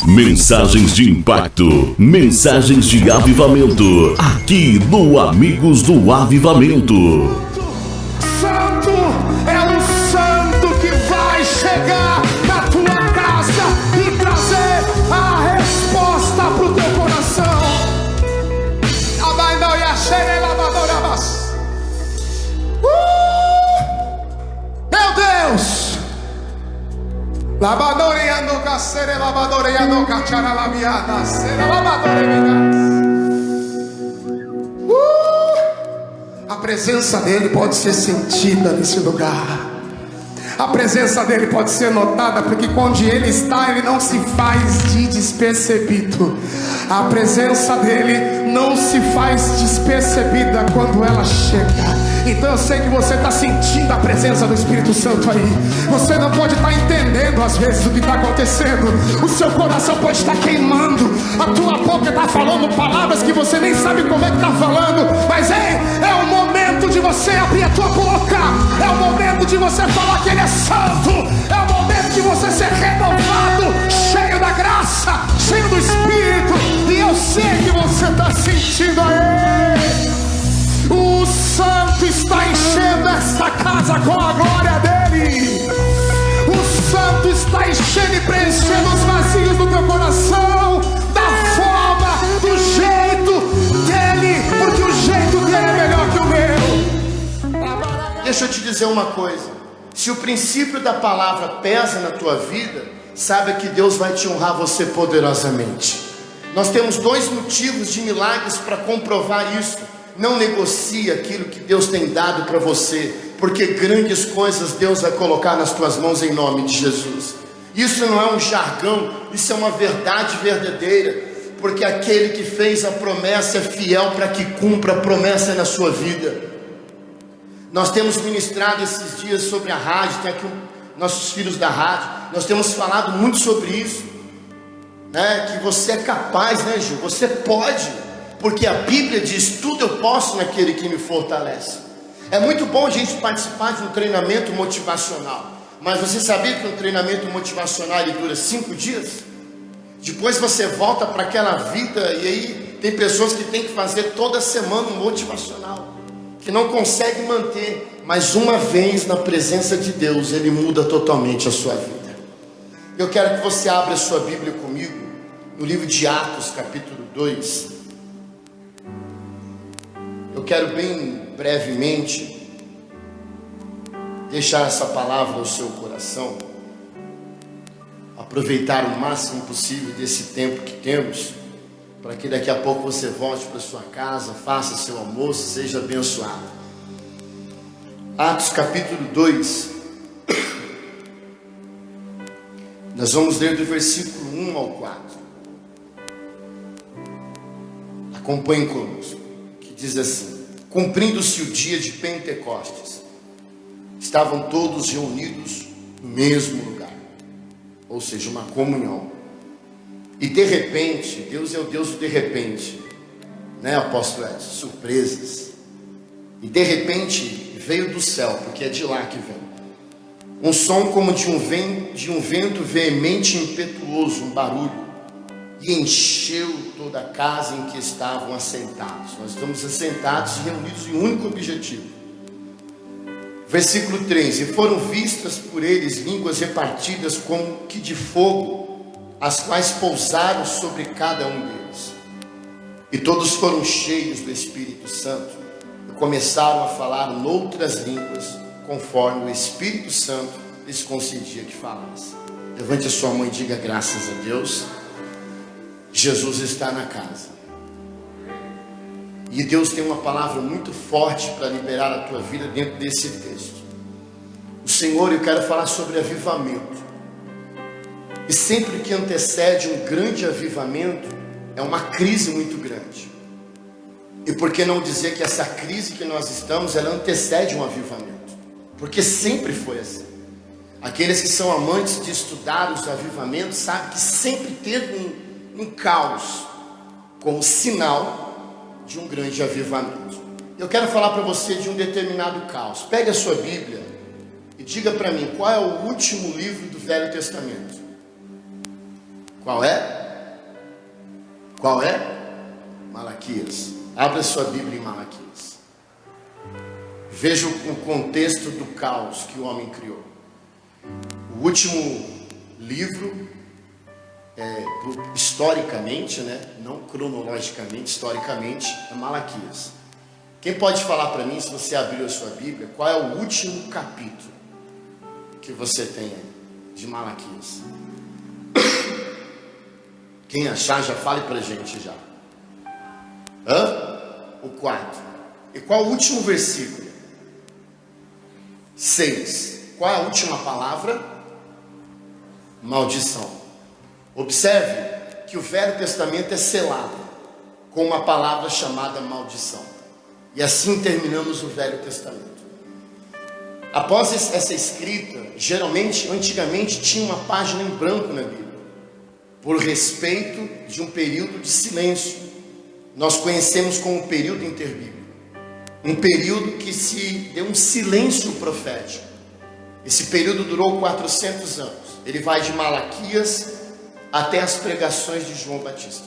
Mensagens de impacto, mensagens de avivamento, aqui no Amigos do Avivamento. Santo é o santo que vai chegar na tua casa e trazer a resposta para o teu coração. Meu Deus! A presença dele pode ser sentida nesse lugar. A presença dele pode ser notada, porque onde ele está, ele não se faz de despercebido. A presença dele não se faz despercebida quando ela chega. Então eu sei que você está sentindo a presença do Espírito Santo aí. Você não pode estar entendendo às vezes o que está acontecendo. O seu coração pode estar queimando. A tua boca está falando palavras que você nem sabe como é que está falando. Mas é o momento de você abrir a tua boca. É o momento de você falar que ele é santo. É o momento de você ser renovado, cheio da graça, cheio do Espírito. E eu sei que você está sentindo aí. O santo está enchendo esta casa com a glória dele. O santo está enchendo e preenchendo os vazios do teu coração, da forma, do jeito dele, porque o jeito dele é melhor que o meu. Deixa eu te dizer uma coisa. Se o princípio da palavra pesa na tua vida, saiba que Deus vai te honrar você poderosamente. Nós temos dois motivos de milagres para comprovar isso. Não negocie aquilo que Deus tem dado para você, porque grandes coisas Deus vai colocar nas tuas mãos em nome de Jesus. Isso não é um jargão, isso é uma verdade verdadeira, porque aquele que fez a promessa é fiel para que cumpra a promessa na sua vida. Nós temos ministrado esses dias sobre a rádio, tem aqui nossos filhos da rádio, nós temos falado muito sobre isso, né? Que você é capaz, né, Gil? Você pode, porque a Bíblia diz: tudo eu posso naquele que me fortalece. É muito bom a gente participar de um treinamento motivacional, mas você sabia que um treinamento motivacional ele dura 5 dias? Depois você volta para aquela vida, e aí tem pessoas que tem que fazer toda semana um motivacional, que não consegue manter, mas uma vez na presença de Deus, ele muda totalmente a sua vida. Eu quero que você abra a sua Bíblia comigo, no livro de Atos, capítulo 2. Eu quero bem brevemente deixar essa palavra no seu coração, aproveitar o máximo possível desse tempo que temos, para que daqui a pouco você volte para sua casa, faça seu almoço, seja abençoado. Atos capítulo 2, nós vamos ler do versículo 1 ao 4. Acompanhe conosco, que diz assim: cumprindo-se o dia de Pentecostes, estavam todos reunidos no mesmo lugar, ou seja, uma comunhão. E de repente, Deus é o Deus do de repente, né, apóstolo Edson? Surpresas. E de repente veio do céu, porque é de lá que vem, um som como de um vento veemente e impetuoso, um barulho, e encheu toda a casa em que estavam assentados. Nós estamos assentados e reunidos em um único objetivo. Versículo 3: e foram vistas por eles línguas repartidas como que de fogo, as quais pousaram sobre cada um deles. E todos foram cheios do Espírito Santo e começaram a falar noutras línguas, conforme o Espírito Santo lhes concedia que falasse. Levante a sua mão e diga: graças a Deus, Jesus está na casa. E Deus tem uma palavra muito forte para liberar a tua vida dentro desse texto. O Senhor, eu quero falar sobre avivamento. E sempre que antecede um grande avivamento, é uma crise muito grande. E por que não dizer que essa crise que nós estamos, ela antecede um avivamento? Porque sempre foi assim. Aqueles que são amantes de estudar os avivamentos sabem que sempre teve um caos como sinal de um grande avivamento. Eu quero falar para você de um determinado caos. Pegue a sua Bíblia e diga para mim, qual é o último livro do Velho Testamento? Qual é? Qual é? Malaquias. Abra sua Bíblia em Malaquias. Veja o contexto do caos que o homem criou. O último livro, historicamente, né? Não cronologicamente, historicamente, é Malaquias. Quem pode falar para mim, se você abriu a sua Bíblia, qual é o último capítulo que você tem aí de Malaquias? Quem achar, já fale para a gente já. O 4. E qual o último versículo? 6. Qual é a última palavra? Maldição. Observe que o Velho Testamento é selado com uma palavra chamada maldição. E assim terminamos o Velho Testamento. Após essa escrita, geralmente, antigamente, tinha uma página em branco na Bíblia, por respeito de um período de silêncio. Nós conhecemos como um período interbíblico. Um período que se deu um silêncio profético. Esse período durou 400 anos. Ele vai de Malaquias até as pregações de João Batista.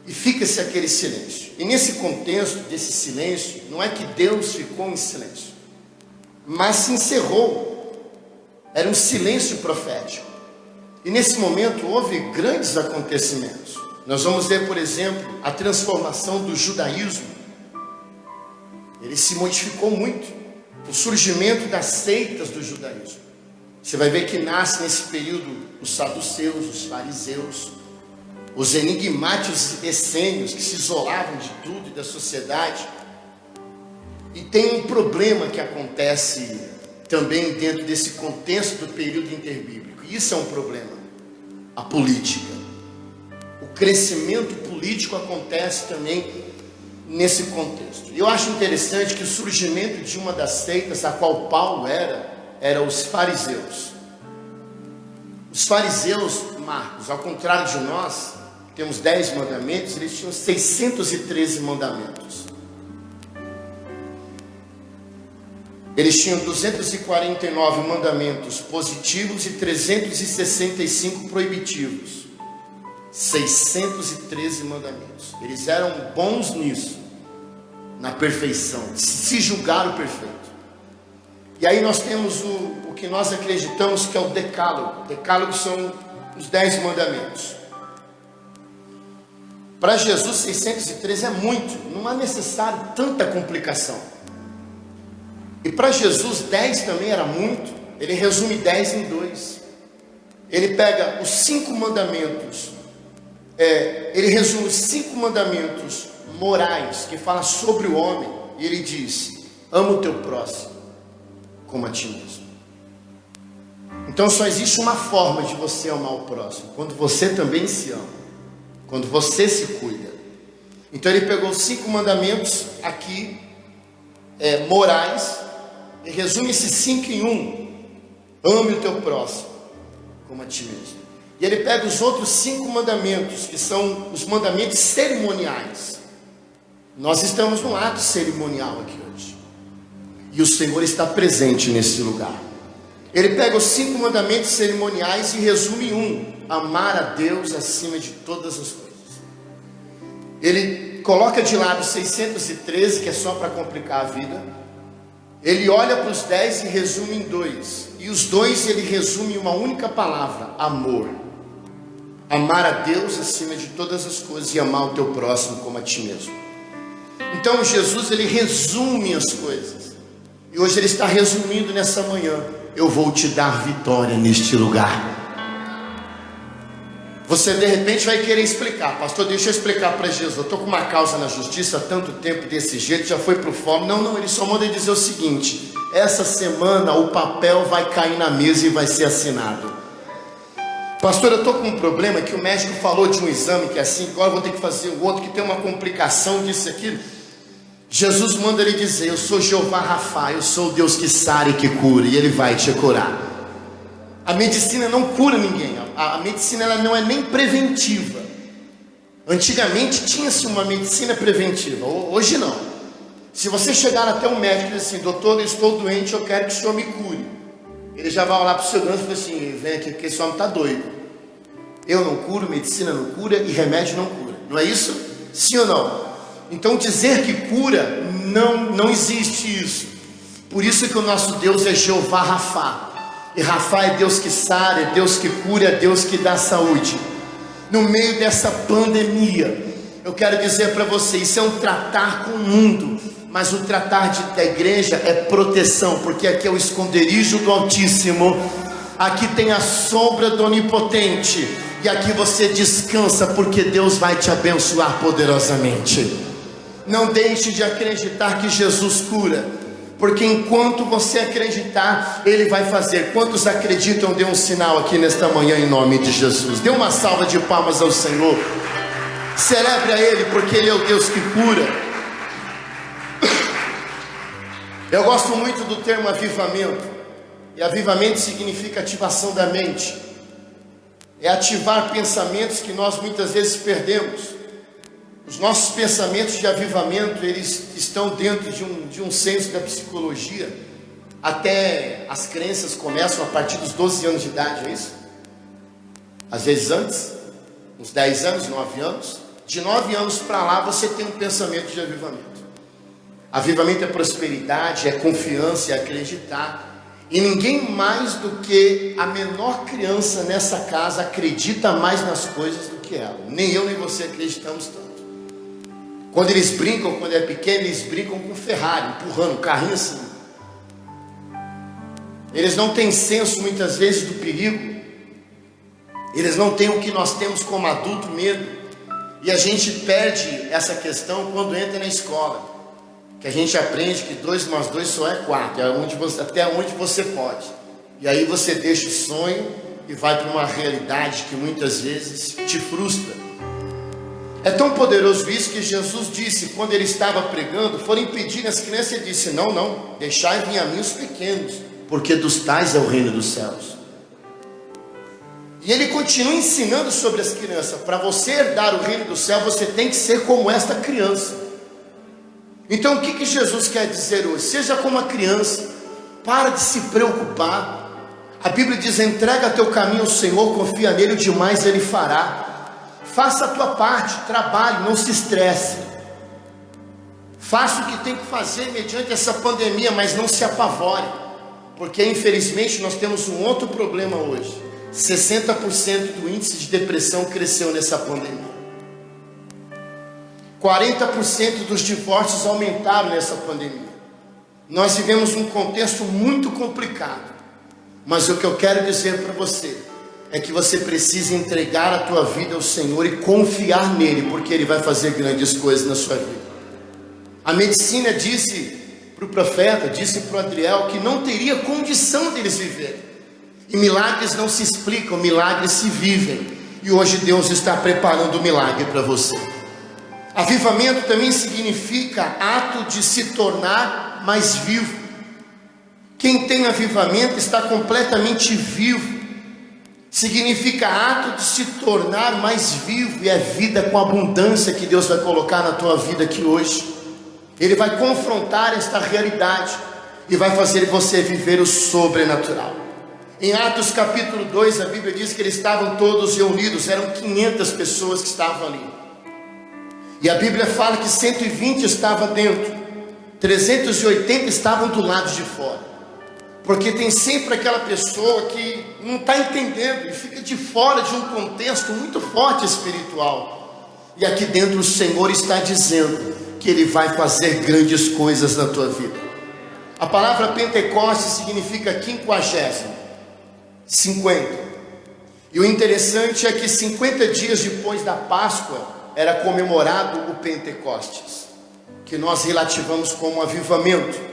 E fica-se aquele silêncio. E nesse contexto desse silêncio, não é que Deus ficou em silêncio, mas se encerrou. Era um silêncio profético. E nesse momento houve grandes acontecimentos. Nós vamos ver, por exemplo, a transformação do judaísmo. Ele se modificou muito. O surgimento das seitas do judaísmo. Você vai ver que nasce nesse período os saduceus, os fariseus, os enigmáticos essênios que se isolavam de tudo e da sociedade. E tem um problema que acontece também dentro desse contexto do período interbíblico. E isso é um problema. A política. O crescimento político acontece também nesse contexto. Eu acho interessante que o surgimento de uma das seitas, a qual Paulo era os fariseus. Os fariseus, Marcos, ao contrário de nós, temos 10 mandamentos, eles tinham 613 mandamentos. Eles tinham 249 mandamentos positivos e 365 proibitivos. 613 mandamentos. Eles eram bons nisso, na perfeição, se julgaram perfeito. E aí nós temos o que nós acreditamos que é o decálogo. Decálogo são os 10 mandamentos. Para Jesus 613 é muito, não é necessário tanta complicação. E para Jesus 10 também era muito. Ele resume 10 em 2. Ele pega os 5 mandamentos, ele resume os 5 mandamentos morais que fala sobre o homem, e ele diz: ama o teu próximo como a ti mesmo. Então só existe uma forma de você amar o próximo: quando você também se ama, quando você se cuida. Então ele pegou os 5 mandamentos aqui, morais, e resume esses 5 em 1: ame o teu próximo como a ti mesmo. E ele pega os outros 5 mandamentos, que são os mandamentos cerimoniais. Nós estamos num ato cerimonial aqui hoje, e o Senhor está presente nesse lugar. Ele pega os 5 mandamentos cerimoniais e resume em 1: amar a Deus acima de todas as coisas. Ele coloca de lado 613, que é só para complicar a vida. Ele olha para os 10 e resume em 2. E os 2 ele resume em uma única palavra: amor. Amar a Deus acima de todas as coisas e amar o teu próximo como a ti mesmo. Então Jesus, ele resume as coisas. E hoje ele está resumindo nessa manhã: eu vou te dar vitória neste lugar. Você de repente vai querer explicar: pastor, deixa eu explicar para Jesus, eu estou com uma causa na justiça há tanto tempo desse jeito, já foi para o fórum. Não, ele só manda dizer o seguinte: essa semana o papel vai cair na mesa e vai ser assinado. Pastor, eu estou com um problema que o médico falou de um exame que é assim, agora eu vou ter que fazer o outro, que tem uma complicação disso aqui. Jesus manda ele dizer: eu sou Jeová Rafa, eu sou o Deus que sara e que cura, e ele vai te curar. A medicina não cura ninguém. A medicina ela não é nem preventiva. Antigamente tinha-se uma medicina preventiva, hoje não. Se você chegar até um médico e dizer assim: doutor, eu estou doente, eu quero que o senhor me cure, ele já vai olhar para o seu braço e falar assim: vem aqui porque esse homem está doido. Eu não curo, medicina não cura e remédio não cura. não é isso? Sim ou não? Então dizer que cura, não existe isso. Por isso que o nosso Deus é Jeová Rafá. E Rafá é Deus que sara, é Deus que cura, é Deus que dá saúde. No meio dessa pandemia, eu quero dizer para você, isso é um tratar com o mundo, mas o tratar da igreja é proteção, porque aqui é o esconderijo do Altíssimo, aqui tem a sombra do Onipotente, e aqui você descansa, porque Deus vai te abençoar poderosamente. Não deixe de acreditar que Jesus cura, porque enquanto você acreditar, Ele vai fazer. Quantos acreditam? Dê um sinal aqui nesta manhã em nome de Jesus. Dê uma salva de palmas ao Senhor. Celebre a Ele, porque Ele é o Deus que cura. Eu gosto muito do termo avivamento. E avivamento significa ativação da mente. É ativar pensamentos que nós muitas vezes perdemos. Os nossos pensamentos de avivamento, eles estão dentro de um senso da psicologia. Até as crenças começam a partir dos 12 anos de idade, é isso? Às vezes antes, uns 10 anos, 9 anos. De 9 anos para lá você tem um pensamento de avivamento. Avivamento é prosperidade, é confiança, é acreditar. E ninguém mais do que a menor criança nessa casa acredita mais nas coisas do que ela. Nem eu nem você acreditamos tanto. Quando eles brincam, quando é pequeno, eles brincam com Ferrari, empurrando, carrinho assim. Eles não têm senso muitas vezes do perigo. Eles não têm o que nós temos como adulto, medo. E a gente perde essa questão quando entra na escola. Que a gente aprende que 2 mais 2 só é 4, até onde você pode. E aí você deixa o sonho e vai para uma realidade que muitas vezes te frustra. É tão poderoso isso que Jesus disse, quando Ele estava pregando, foram impedir as crianças, Ele disse, não, deixai vir a mim os pequenos, porque dos tais é o reino dos céus. E Ele continua ensinando sobre as crianças. Para você herdar o reino do céu, você tem que ser como esta criança. Então o que Jesus quer dizer hoje? Seja como a criança, para de se preocupar. A Bíblia diz, entrega teu caminho ao Senhor, confia nele, o demais Ele fará. Faça a tua parte, trabalhe, não se estresse. Faça o que tem que fazer mediante essa pandemia, mas não se apavore. Porque infelizmente nós temos um outro problema hoje. 60% do índice de depressão cresceu nessa pandemia. 40% dos divórcios aumentaram nessa pandemia. Nós vivemos um contexto muito complicado. Mas o que eu quero dizer para você é que você precisa entregar a tua vida ao Senhor e confiar nele, porque Ele vai fazer grandes coisas na sua vida. A medicina disse para o profeta, disse para o Adriel, que não teria condição deles viverem. E milagres não se explicam, milagres se vivem. E hoje Deus está preparando o milagre para você. Avivamento também significa ato de se tornar mais vivo. Quem tem avivamento está completamente vivo. Significa ato de se tornar mais vivo, e é vida com abundância que Deus vai colocar na tua vida aqui hoje. Ele vai confrontar esta realidade e vai fazer você viver o sobrenatural. Em Atos capítulo 2, a Bíblia diz que eles estavam todos reunidos, eram 500 pessoas que estavam ali. E a Bíblia fala que 120 estavam dentro, 380 estavam do lado de fora. Porque tem sempre aquela pessoa que não está entendendo e fica de fora de um contexto muito forte espiritual. E aqui dentro o Senhor está dizendo que Ele vai fazer grandes coisas na tua vida. A palavra Pentecoste significa 50. E o interessante é que 50 dias depois da Páscoa era comemorado o Pentecostes, que nós relativamos como avivamento.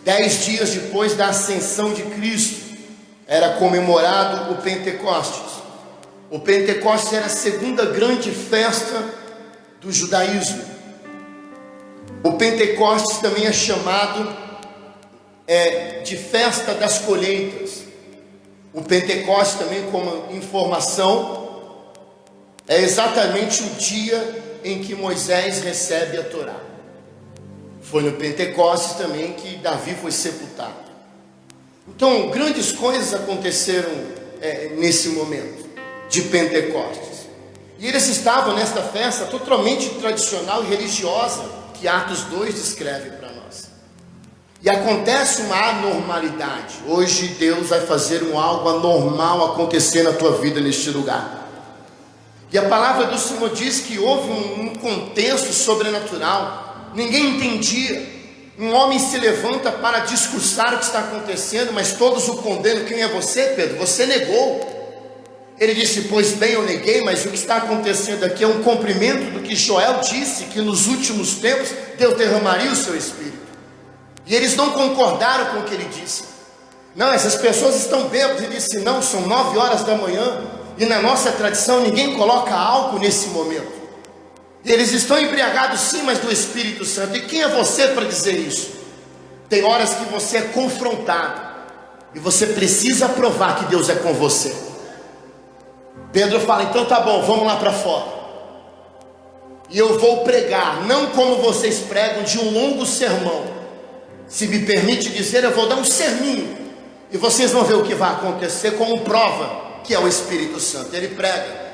10 dias depois da ascensão de Cristo, era comemorado o Pentecostes. O Pentecostes era a segunda grande festa do judaísmo. O Pentecostes também é chamado de festa das colheitas. O Pentecostes também, como informação, é exatamente o dia em que Moisés recebe a Torá. Foi no Pentecostes também que Davi foi sepultado. Então, grandes coisas aconteceram nesse momento de Pentecostes. E eles estavam nesta festa totalmente tradicional e religiosa, que Atos 2 descreve para nós. E acontece uma anormalidade. Hoje Deus vai fazer algo anormal acontecer na tua vida neste lugar. E a palavra do Senhor diz que houve um contexto sobrenatural. Ninguém entendia. Um homem se levanta para discursar o que está acontecendo, mas todos o condenam. Quem é você, Pedro? Você negou. Ele disse, pois bem, eu neguei, mas o que está acontecendo aqui é um cumprimento do que Joel disse, que nos últimos tempos Deus derramaria o seu Espírito. E eles não concordaram com o que ele disse. Não, essas pessoas estão bêbadas. Ele disse, não, são 9 horas da manhã, e na nossa tradição ninguém coloca álcool nesse momento. E eles estão embriagados sim, mas do Espírito Santo. E quem é você para dizer isso? Tem horas que você é confrontado, e você precisa provar que Deus é com você. Pedro fala, então tá bom, vamos lá para fora. E eu vou pregar, não como vocês pregam, de um longo sermão. Se me permite dizer, eu vou dar um serminho. E vocês vão ver o que vai acontecer como prova, que é o Espírito Santo. Ele prega,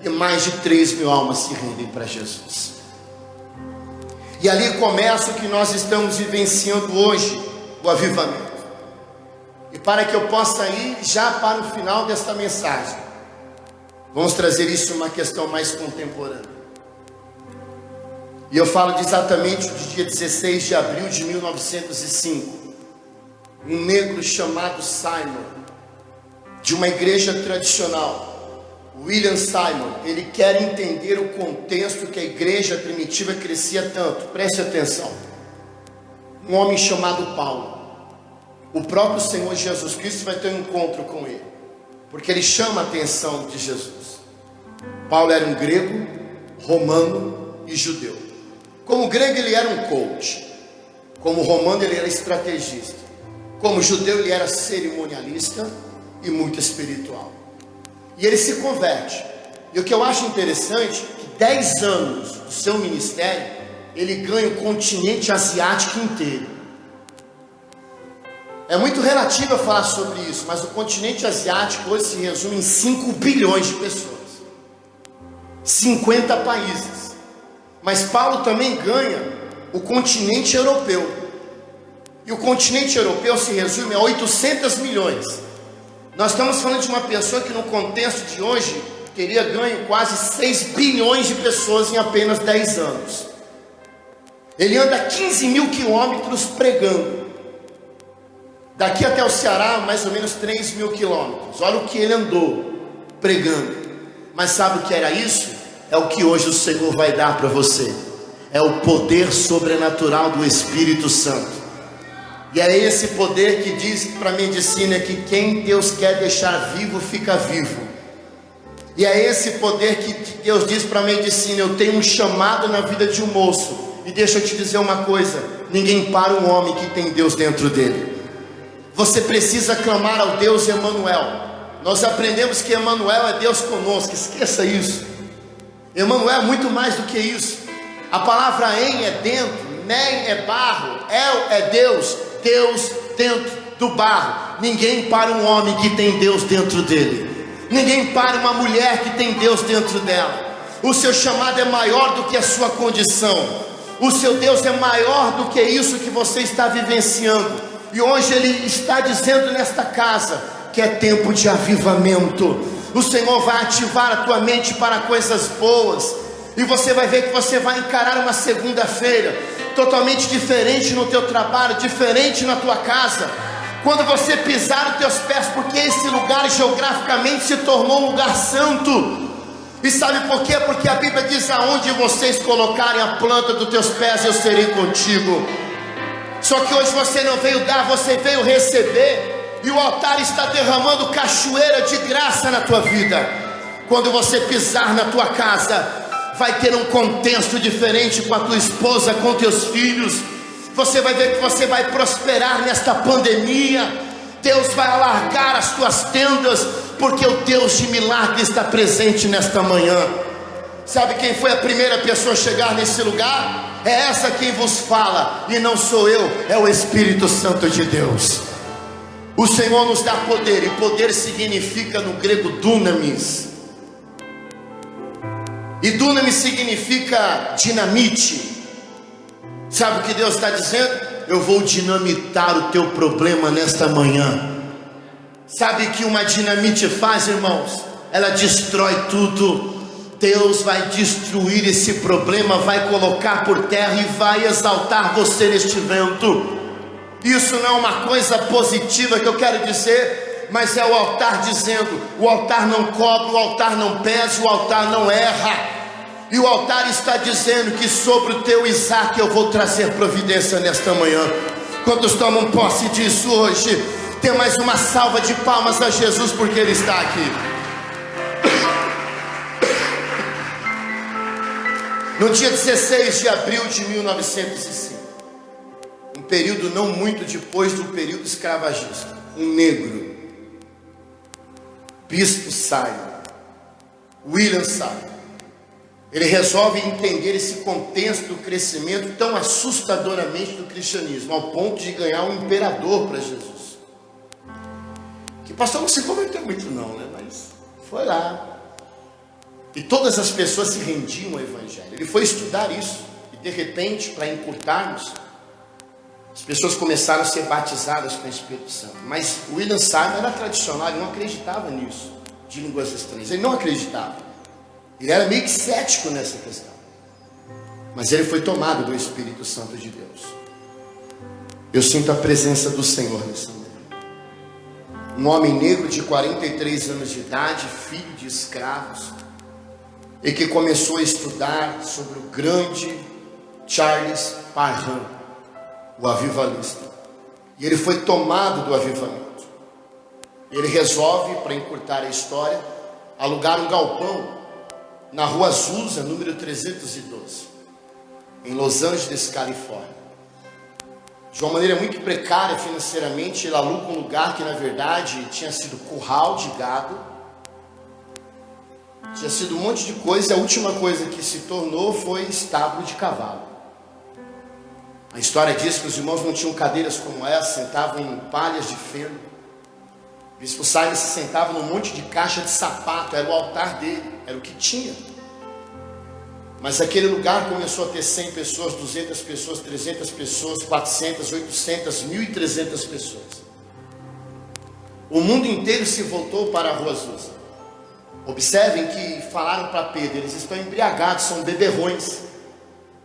e mais de 3.000 almas se rendem para Jesus. E ali começa o que nós estamos vivenciando hoje, o avivamento. E para que eu possa ir já para o final desta mensagem, vamos trazer isso uma questão mais contemporânea. E eu falo exatamente do dia 16 de abril de 1905. Um negro chamado Simon, de uma igreja tradicional, William Simon, ele quer entender o contexto que a igreja primitiva crescia tanto. Preste atenção. Um homem chamado Paulo, o próprio Senhor Jesus Cristo vai ter um encontro com ele, porque ele chama a atenção de Jesus. Paulo era um grego, romano e judeu. Como grego ele era um coach, como romano ele era estrategista, como judeu ele era cerimonialista e muito espiritual. E ele se converte. E o que eu acho interessante, que 10 anos do seu ministério, ele ganha o continente asiático inteiro. É muito relativo a falar sobre isso, mas o continente asiático hoje se resume em 5 bilhões de pessoas. 50 países. Mas Paulo também ganha o continente europeu. E o continente europeu se resume a 800 milhões. Nós estamos falando de uma pessoa que no contexto de hoje teria ganho quase 6 bilhões de pessoas em apenas 10 anos. Ele anda 15.000 quilômetros pregando. Daqui até o Ceará, mais ou menos 3.000 quilômetros. Olha o que ele andou pregando. Mas sabe o que era isso? É o que hoje o Senhor vai dar para você. É o poder sobrenatural do Espírito Santo. E é esse poder que diz para a medicina que quem Deus quer deixar vivo, fica vivo. E é esse poder que Deus diz para a medicina, eu tenho um chamado na vida de um moço. E deixa eu te dizer uma coisa, ninguém para um homem que tem Deus dentro dele. Você precisa clamar ao Deus Emanuel. Nós aprendemos que Emanuel é Deus conosco, esqueça isso. Emanuel é muito mais do que isso. A palavra em é dentro, nem é barro, El é Deus, Deus dentro do barro. Ninguém para um homem que tem Deus dentro dele. Ninguém para uma mulher que tem Deus dentro dela. O seu chamado é maior do que a sua condição. O seu Deus é maior do que isso que você está vivenciando. E hoje Ele está dizendo nesta casa que é tempo de avivamento. O Senhor vai ativar a tua mente para coisas boas. E você vai ver que você vai encarar uma segunda-feira totalmente diferente no teu trabalho, diferente na tua casa. Quando você pisar os teus pés, porque esse lugar geograficamente se tornou um lugar santo. E sabe por quê? Porque a Bíblia diz, aonde vocês colocarem a planta dos teus pés, eu serei contigo. Só que hoje você não veio dar, você veio receber. E o altar está derramando cachoeira de graça na tua vida. Quando você pisar na tua casa, vai ter um contexto diferente com a tua esposa, com teus filhos. Você vai ver que você vai prosperar nesta pandemia. Deus vai alargar as tuas tendas, porque o Deus de milagre está presente nesta manhã. Sabe quem foi a primeira pessoa a chegar nesse lugar? É essa quem vos fala, e não sou eu, é o Espírito Santo de Deus. O Senhor nos dá poder, e poder significa no grego dunamis. E Dunamis significa dinamite. Sabe o que Deus está dizendo? Eu vou dinamitar o teu problema nesta manhã. Sabe o que uma dinamite faz, irmãos? Ela destrói tudo. Deus vai destruir esse problema, vai colocar por terra e vai exaltar você neste vento. Isso não é uma coisa positiva que eu quero dizer, mas é o altar dizendo: o altar não cobra, o altar não pesa, o altar não erra. E o altar está dizendo que sobre o teu Isaac eu vou trazer providência nesta manhã. Quantos tomam posse disso hoje? Tem mais uma salva de palmas a Jesus, porque Ele está aqui. No dia 16 de abril de 1905, um período não muito depois do período escravagista, um negro, Bispo Simon, William Simon, ele resolve entender esse contexto do crescimento tão assustadoramente do cristianismo, ao ponto de ganhar um imperador para Jesus. Que pastor não se converteu muito não, né? Mas foi lá. E todas as pessoas se rendiam ao evangelho. Ele foi estudar isso. E de repente, para encurtarmos, as pessoas começaram a ser batizadas com o Espírito Santo. Mas William Simon era tradicional, ele não acreditava nisso, de línguas estranhas. Ele não acreditava. Ele era meio que cético nessa questão. Mas ele foi tomado do Espírito Santo de Deus. Eu sinto a presença do Senhor nessa manhã. Um homem negro de 43 anos de idade, filho de escravos, e que começou a estudar sobre o grande Charles Parham, o avivalista. E ele foi tomado do avivamento. Ele resolve, para encurtar a história, alugar um galpão na Rua Azusa, número 312, em Los Angeles, Califórnia. De uma maneira muito precária financeiramente, ele aluga um lugar que na verdade tinha sido curral de gado, tinha sido um monte de coisa, e a última coisa que se tornou foi estábulo de cavalo. A história diz que os irmãos não tinham cadeiras como essa, sentavam em palhas de feno. O Bispo Simon se sentava num monte de caixa de sapato, era o altar dele, era o que tinha. Mas aquele lugar começou a ter 100 pessoas, 200 pessoas, 300 pessoas, 400, 800, 1.300 pessoas. O mundo inteiro se voltou para a Rua Azusa. Observem que falaram para Pedro: eles estão embriagados, são beberrões.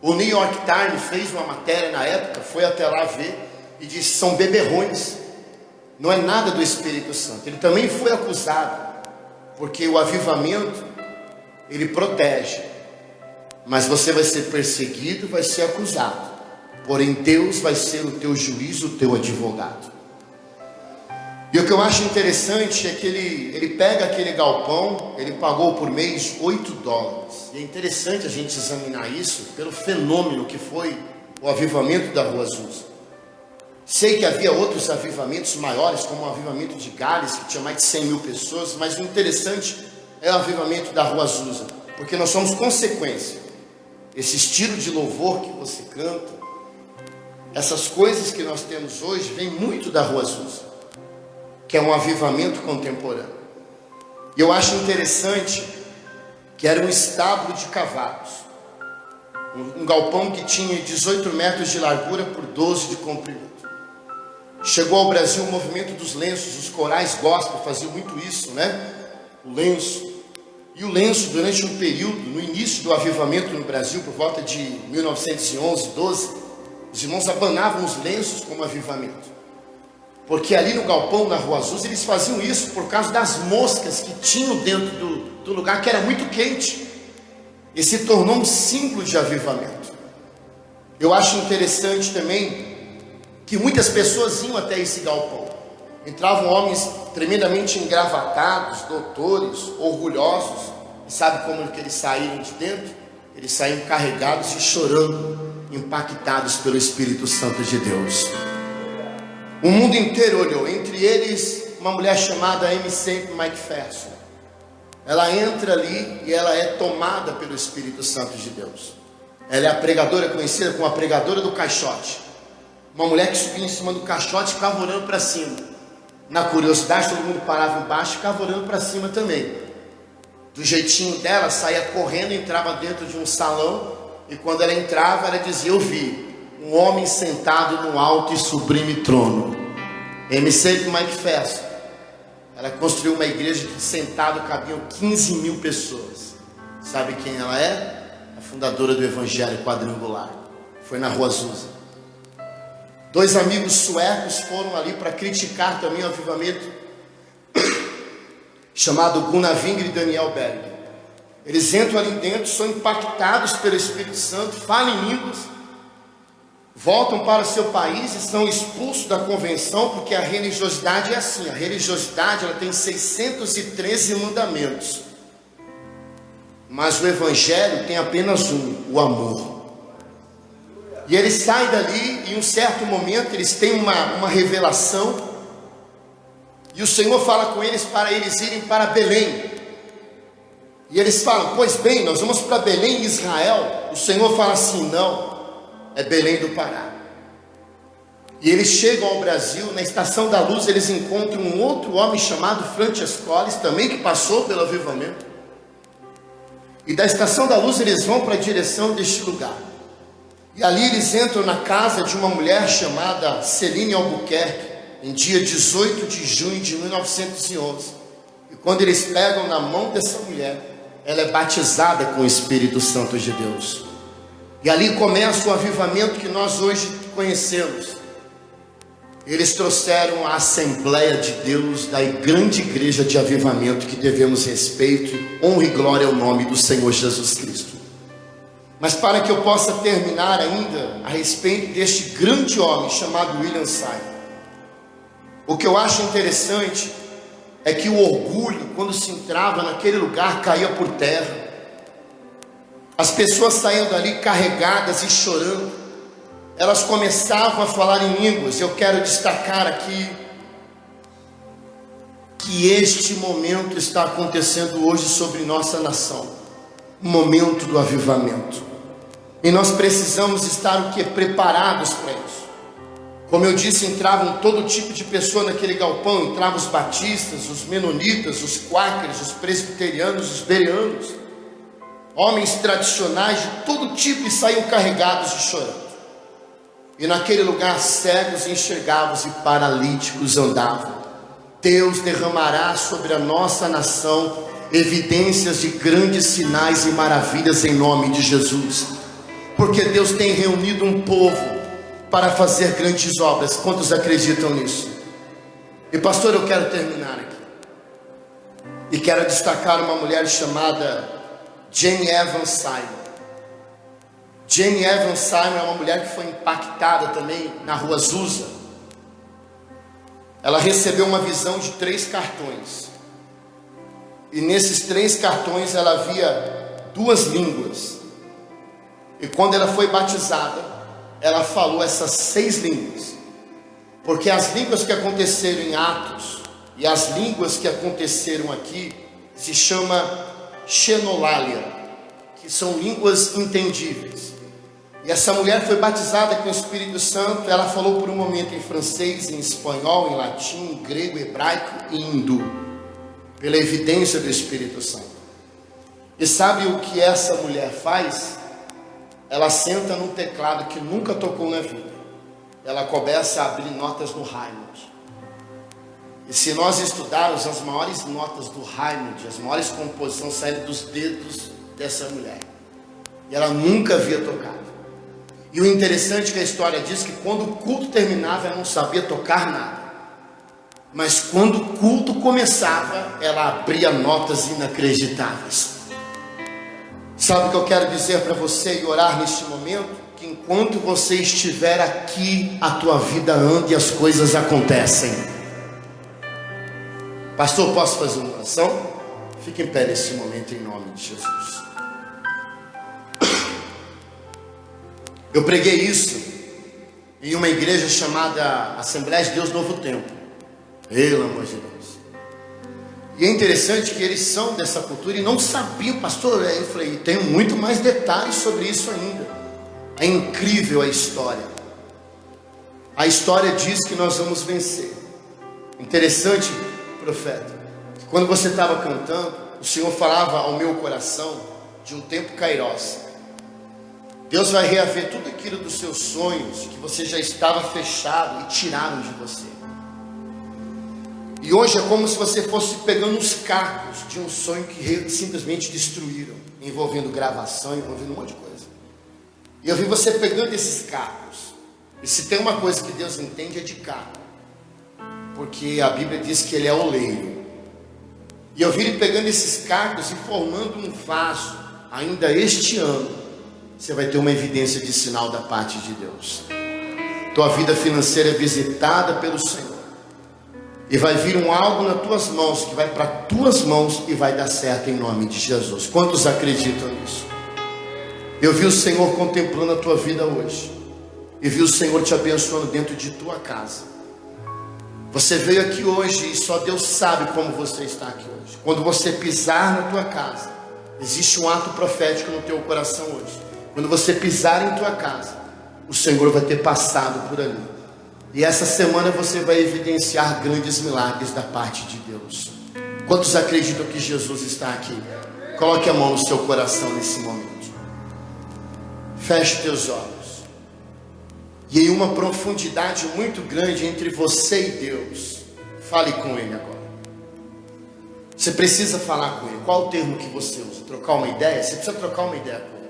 O New York Times fez uma matéria na época, foi até lá ver e disse: são beberrões, não é nada do Espírito Santo. Ele também foi acusado, porque o avivamento, ele protege, mas você vai ser perseguido, vai ser acusado, porém Deus vai ser o teu juiz, o teu advogado. E o que eu acho interessante é que ele pega aquele galpão, ele pagou por mês $8. E é interessante a gente examinar isso pelo fenômeno que foi o avivamento da Rua Azusa. Sei que havia outros avivamentos maiores, como o avivamento de Gales, que tinha mais de 100 mil pessoas, mas o interessante é o avivamento da Rua Azusa, porque nós somos consequência. Esse estilo de louvor que você canta, essas coisas que nós temos hoje, vem muito da Rua Azusa, que é um avivamento contemporâneo. E eu acho interessante que era um estábulo de cavalos, um galpão que tinha 18 metros de largura por 12 de comprimento. Chegou ao Brasil o movimento dos lenços, os corais gospel faziam muito isso, né? O lenço. E o lenço, durante um período, no início do avivamento no Brasil, por volta de 1911, 12, os irmãos abanavam os lenços como avivamento. Porque ali no galpão, na Rua Azusa, eles faziam isso por causa das moscas que tinham dentro do lugar, que era muito quente. E se tornou um símbolo de avivamento. Eu acho interessante também que muitas pessoas iam até esse galpão. Entravam homens tremendamente engravatados, doutores, orgulhosos. E sabe como que eles saíram de dentro? Eles saíram carregados e chorando, impactados pelo Espírito Santo de Deus. O mundo inteiro olhou, entre eles uma mulher chamada Amy Semple McPherson. Ela entra ali e ela é tomada pelo Espírito Santo de Deus. Ela é a pregadora, conhecida como a pregadora do caixote. Uma mulher que subia em cima do caixote e ficava olhando para cima. Na curiosidade, todo mundo parava embaixo e ficava olhando para cima também. do jeitinho dela, saía correndo, entrava dentro de um salão, e quando ela entrava, ela dizia: eu vi um homem sentado no alto e sublime trono. MC Mike Festo, ela construiu uma igreja que sentado cabiam 15 mil pessoas. Sabe quem ela é? A fundadora do Evangelho Quadrangular. Foi na Rua Azusa. 2 amigos suecos foram ali para criticar também o avivamento, chamado Gunnar Wingre e Daniel Berg. Eles entram ali dentro, são impactados pelo Espírito Santo, falam em línguas, voltam para o seu país e são expulsos da convenção, porque a religiosidade é assim. A religiosidade, ela tem 613 mandamentos, mas o Evangelho tem apenas um: o amor. E eles saem dali, e em um certo momento eles têm uma revelação, e o Senhor fala com eles para eles irem para Belém. E eles falam: pois bem, nós vamos para Belém, Israel. O Senhor fala assim: não, é Belém do Pará. E eles chegam ao Brasil. Na Estação da Luz eles encontram um outro homem chamado Francescoles, também que passou pelo avivamento. E da Estação da Luz eles vão para a direção deste lugar. E ali eles entram na casa de uma mulher chamada Celine Albuquerque, em dia 18 de junho de 1911. E quando eles pegam na mão dessa mulher, ela é batizada com o Espírito Santo de Deus. E ali começa o avivamento que nós hoje conhecemos. Eles trouxeram a Assembleia de Deus, da grande igreja de avivamento que devemos respeito, honra e glória ao nome do Senhor Jesus Cristo. Mas para que eu possa terminar ainda a respeito deste grande homem chamado William Simon, o que eu acho interessante é que o orgulho, quando se entrava naquele lugar, caía por terra. As pessoas saíam dali carregadas e chorando. Elas começavam a falar em línguas. Eu quero destacar aqui que este momento está acontecendo hoje sobre nossa nação, o momento do avivamento. E nós precisamos estar o que? Preparados para isso. Como eu disse, entravam todo tipo de pessoa naquele galpão. Entravam os batistas, os menonitas, os quáqueres, os presbiterianos, os bereanos, homens tradicionais de todo tipo, e saíam carregados e chorando. E naquele lugar cegos enxergavam e paralíticos andavam. Deus derramará sobre a nossa nação evidências de grandes sinais e maravilhas em nome de Jesus, porque Deus tem reunido um povo para fazer grandes obras. Quantos acreditam nisso? E pastor, eu quero terminar aqui, e quero destacar uma mulher chamada Jane Evans Simon. Jane Evans Simon é uma mulher que foi impactada também na Rua Azusa. Ela recebeu uma visão de 3 cartões, e nesses 3 cartões ela via 2 línguas. E quando ela foi batizada, ela falou essas 6 línguas, porque as línguas que aconteceram em Atos e as línguas que aconteceram aqui se chama xenolalia, que são línguas entendíveis. E essa mulher foi batizada com o Espírito Santo. Ela falou por um momento em francês, em espanhol, em latim, em grego, hebraico e hindu, pela evidência do Espírito Santo. E sabe o que essa mulher faz? Ela senta num teclado que nunca tocou na vida. Ela começa a abrir notas no Raimundo. E se nós estudarmos as maiores notas do Raimundo, as maiores composições saíram dos dedos dessa mulher. E ela nunca havia tocado. E o interessante é que a história diz que quando o culto terminava, ela não sabia tocar nada. Mas quando o culto começava, ela abria notas inacreditáveis. Sabe o que eu quero dizer para você e orar neste momento? Que enquanto você estiver aqui, a tua vida anda e as coisas acontecem. Pastor, posso fazer uma oração? Fique em pé nesse momento em nome de Jesus. Eu preguei isso em uma igreja chamada Assembleia de Deus Novo Tempo. Pelo amor de Deus. E é interessante que eles são dessa cultura e não sabiam, pastor. Eu falei, tenho muito mais detalhes sobre isso ainda. É incrível a história. A história diz que nós vamos vencer. Interessante, profeta, que quando você estava cantando, o Senhor falava ao meu coração de um tempo kairos. Deus vai reaver tudo aquilo dos seus sonhos, que você já estava fechado e tiraram de você. E hoje é como se você fosse pegando os cacos de um sonho que simplesmente destruíram, envolvendo gravação, envolvendo um monte de coisa. E eu vi você pegando esses cacos. E se tem uma coisa que Deus entende é de caco, porque a Bíblia diz que Ele é oleiro. E eu vi Ele pegando esses cacos e formando um vaso. Ainda este ano você vai ter uma evidência de sinal da parte de Deus. Tua vida financeira é visitada pelo Senhor. E vai vir algo nas tuas mãos, que vai para tuas mãos e vai dar certo em nome de Jesus. Quantos acreditam nisso? Eu vi o Senhor contemplando a tua vida hoje. E vi o Senhor te abençoando dentro de tua casa. Você veio aqui hoje e só Deus sabe como você está aqui hoje. Quando você pisar na tua casa, existe um ato profético no teu coração hoje. Quando você pisar em tua casa, o Senhor vai ter passado por ali. E essa semana você vai evidenciar grandes milagres da parte de Deus. Quantos acreditam que Jesus está aqui? Coloque a mão no seu coração nesse momento. Feche teus olhos. E em uma profundidade muito grande entre você e Deus, fale com Ele agora. Você precisa falar com Ele. Qual o termo que você usa? Trocar uma ideia? Você precisa trocar uma ideia com Ele.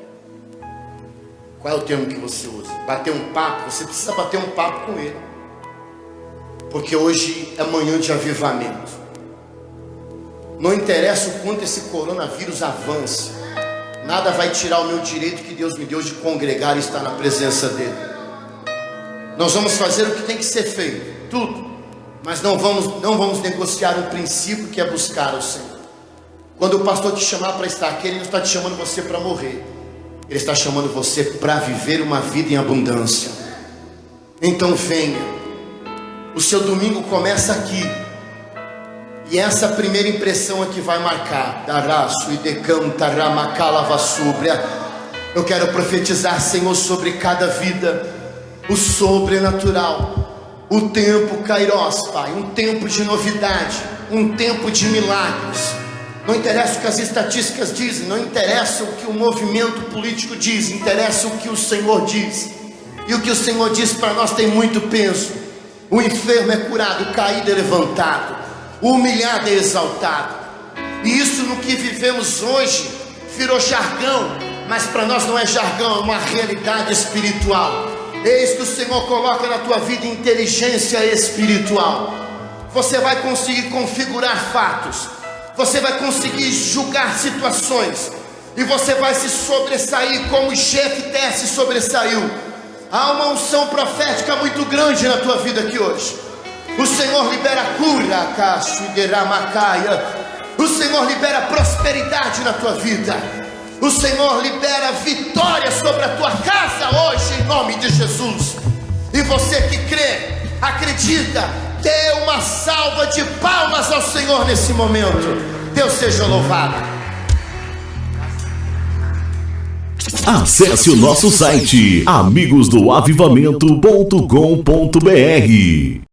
Qual é o termo que você usa? Bater um papo? Você precisa bater um papo com Ele. Porque hoje é manhã de avivamento. Não interessa o quanto esse coronavírus avance, nada vai tirar o meu direito que Deus me deu de congregar e estar na presença dEle. Nós vamos fazer o que tem que ser feito, tudo. Mas não vamos negociar um princípio que é buscar o Senhor. Quando o pastor te chamar para estar aqui, Ele não está te chamando você para morrer. Ele está chamando você para viver uma vida em abundância. Então venha. O seu domingo começa aqui. E essa primeira impressão é que vai marcar. Daraço e decanta ramacalava súbria. Eu quero profetizar, Senhor, sobre cada vida o sobrenatural, o tempo kairos, Pai, um tempo de novidade, um tempo de milagres. Não interessa o que as estatísticas dizem, não interessa o que o movimento político diz, interessa o que o Senhor diz. E o que o Senhor diz para nós tem muito peso. O enfermo é curado, o caído é levantado, o humilhado é exaltado. E isso no que vivemos hoje virou jargão, mas para nós não é jargão, é uma realidade espiritual. Eis que o Senhor coloca na tua vida inteligência espiritual. Você vai conseguir configurar fatos, você vai conseguir julgar situações, e você vai se sobressair como Jefté se sobressaiu. Há uma unção profética muito grande na tua vida aqui hoje. O Senhor libera cura, o Senhor libera prosperidade na tua vida. O Senhor libera vitória sobre a tua casa hoje, em nome de Jesus. E você que crê, acredita, dê uma salva de palmas ao Senhor nesse momento. Deus seja louvado. Acesse o nosso site amigosdoavivamento.com.br.